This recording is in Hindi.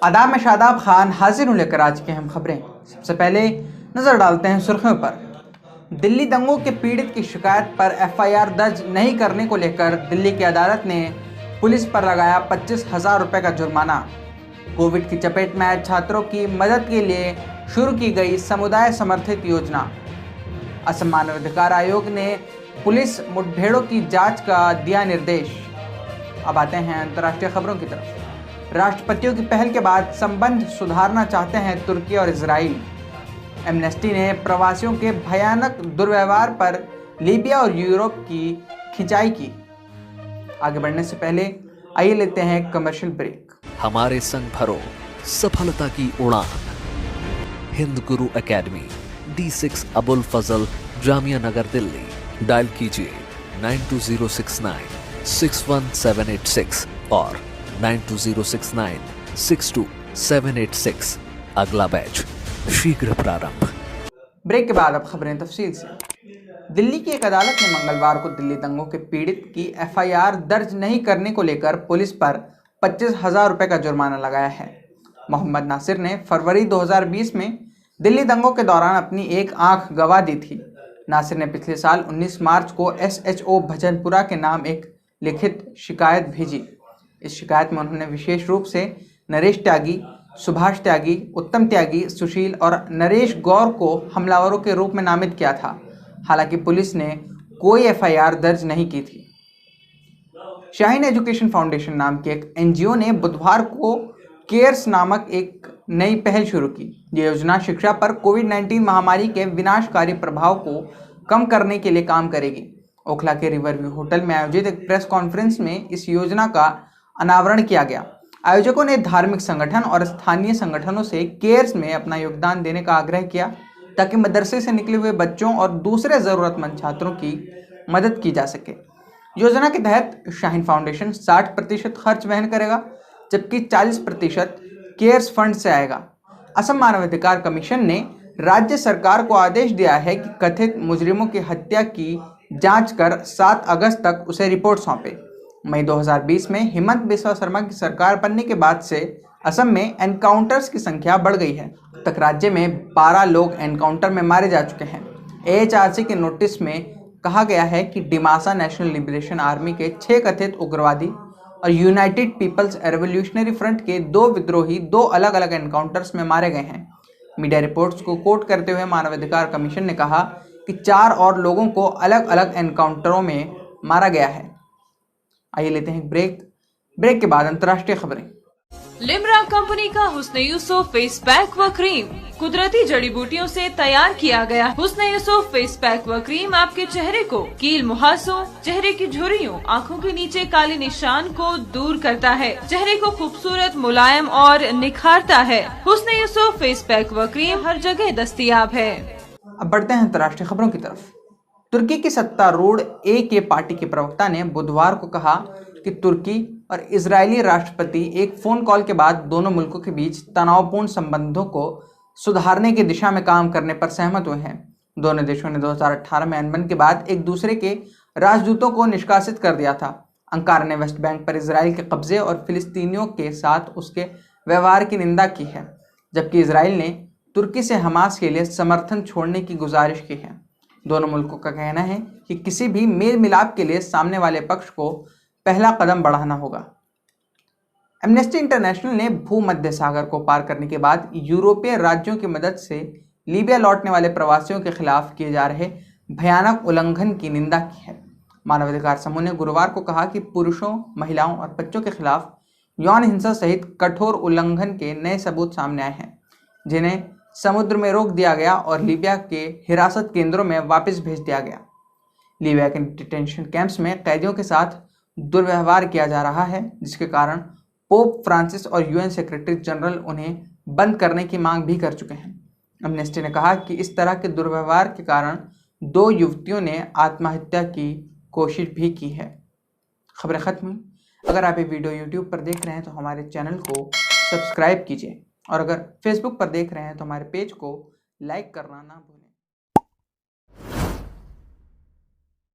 आदाब में शादाब खान हाजिर हूँ लेकर आज की अहम खबरें। सबसे पहले नजर डालते हैं सुर्खियों पर। दिल्ली दंगों के पीड़ित की शिकायत पर एफआईआर दर्ज नहीं करने को लेकर दिल्ली की अदालत ने पुलिस पर लगाया 25,000 रुपए का जुर्माना। कोविड की चपेट में आए छात्रों की मदद के लिए शुरू की गई समुदाय समर्थित योजना। असम मानवाधिकार आयोग ने पुलिस मुठभेड़ों की जांच का दिया निर्देश। अब आते हैं अंतर्राष्ट्रीय खबरों की तरफ। राष्ट्रपतियों की पहल के बाद संबंध सुधारना चाहते हैं तुर्की और इजराइल। एमनेस्टी ने प्रवासियों के भयानक दुर्व्यवहार पर लीबिया और यूरोप की खिंचाई की। आगे बढ़ने से पहले आइए लेते हैं कमर्शियल ब्रेक। हमारे संग भरो सफलता की उड़ान। हिंद गुरु एकेडमी D6 अबुल फजल जामिया नगर दिल्ली। डायल कीजिए 92069 61786 और 92069 62786। अगला बैच शीघ्र प्रारंभ। ब्रेक के बाद अब खबरें तफसील से। दिल्ली की एक अदालत ने मंगलवार को दिल्ली दंगों के पीड़ित की एफआईआर दर्ज नहीं करने को लेकर पुलिस पर 25,000 रुपए का जुर्माना लगाया है। मोहम्मद नासिर ने फरवरी 2020 में दिल्ली दंगों के दौरान अपनी एक आंख गंवा दी थी। नासिर ने पिछले साल 19 मार्च को SHO भजनपुरा के नाम एक लिखित शिकायत भेजी। इस शिकायत में उन्होंने विशेष रूप से नरेश त्यागी, सुभाष त्यागी, उत्तम त्यागी, सुशील और नरेश गौर को हमलावरों के रूप में नामित किया था। हालांकि पुलिस ने कोई एफआईआर दर्ज नहीं की थी। शाहीन एजुकेशन फाउंडेशन नाम के एक NGO ने बुधवार को केयर्स नामक एक नई पहल शुरू की। ये योजना शिक्षा पर कोविड-19 महामारी के विनाशकारी प्रभाव को कम करने के लिए काम करेगी। ओखला के रिवरव्यू होटल में आयोजित एक प्रेस कॉन्फ्रेंस में इस योजना का अनावरण किया गया। आयोजकों ने धार्मिक संगठन और स्थानीय संगठनों से केयर्स में अपना योगदान देने का आग्रह किया ताकि मदरसे से निकले हुए बच्चों और दूसरे ज़रूरतमंद छात्रों की मदद की जा सके। योजना के तहत शाहीन फाउंडेशन 60% खर्च वहन करेगा, जबकि 40% केयर्स फंड से आएगा। असम मानवाधिकार कमीशन ने राज्य सरकार को आदेश दिया है कि कथित मुजरिमों की हत्या की जांच कर 7 अगस्त तक उसे रिपोर्ट सौंपे। मई 2020 में हिमंत बिस्वा शर्मा की सरकार बनने के बाद से असम में एनकाउंटर्स की संख्या बढ़ गई है। अब तक राज्य में 12 लोग एनकाउंटर में मारे जा चुके हैं। AHRC के नोटिस में कहा गया है कि डिमासा नेशनल लिबरेशन आर्मी के 6 कथित उग्रवादी और यूनाइटेड पीपल्स रेवोल्यूशनरी फ्रंट के 2 विद्रोही 2 अलग अलग एनकाउंटर्स में मारे गए हैं। मीडिया रिपोर्ट्स को कोट करते हुए मानवाधिकार कमीशन ने कहा कि 4 और लोगों को अलग अलग एनकाउंटरों में मारा गया है। आइए लेते हैं ब्रेक के बाद अंतर्राष्ट्रीय खबरें। लिमरा कंपनी का हुस्न यूसुफ फेस पैक व क्रीम कुदरती जड़ी बूटियों से तैयार किया गया। हुस्न यूसुफ फेस पैक व क्रीम आपके चेहरे को कील मुहासों, चेहरे की झुर्रियों, आँखों के नीचे काले निशान को दूर करता है, चेहरे को खूबसूरत, मुलायम और निखारता है। हुस्न यूसुफ फेस पैक व क्रीम हर जगह दस्तयाब है। अब बढ़ते हैं अंतर्राष्ट्रीय खबरों की तरफ। तुर्की की सत्तारूढ़ AK पार्टी के प्रवक्ता ने बुधवार को कहा कि तुर्की और इजरायली राष्ट्रपति एक फोन कॉल के बाद दोनों मुल्कों के बीच तनावपूर्ण संबंधों को सुधारने की दिशा में काम करने पर सहमत हुए हैं। दोनों देशों ने 2018 में अनबन के बाद एक दूसरे के राजदूतों को निष्कासित कर दिया था। अंकारा ने वेस्ट बैंक पर इजराइल के कब्जे और फिलिस्तीनियों के साथ उसके व्यवहार की निंदा की है, जबकि इजराइल ने तुर्की से हमास के लिए समर्थन छोड़ने की गुजारिश की है। दोनों मुल्कों का कहना है कि किसी भी मेल मिलाप के लिए सामने वाले पक्ष को पहला कदम बढ़ाना होगा। एमनेस्टी इंटरनेशनल ने भूमध्य सागर को पार करने के बाद यूरोपीय राज्यों की मदद से लीबिया लौटने वाले प्रवासियों के खिलाफ किए जा रहे भयानक उल्लंघन की निंदा की है। मानवाधिकार समूह ने गुरुवार को कहा कि पुरुषों, महिलाओं और बच्चों के खिलाफ यौन हिंसा सहित कठोर उल्लंघन के नए सबूत सामने आए हैं, जिन्हें समुद्र में रोक दिया गया और लीबिया के हिरासत केंद्रों में वापस भेज दिया गया। लीबिया के डिटेंशन कैंप्स में कैदियों के साथ दुर्व्यवहार किया जा रहा है, जिसके कारण पोप फ्रांसिस और UN सेक्रेटरी जनरल उन्हें बंद करने की मांग भी कर चुके हैं। एमनेस्टी ने कहा कि इस तरह के दुर्व्यवहार के कारण 2 युवतियों ने आत्महत्या की कोशिश भी की है। खबरें खत्म हुई। अगर आप ये वीडियो YouTube पर देख रहे हैं तो हमारे चैनल को सब्सक्राइब कीजिए और अगर Facebook पर देख रहे हैं तो हमारे पेज को लाइक करना ना भूलें।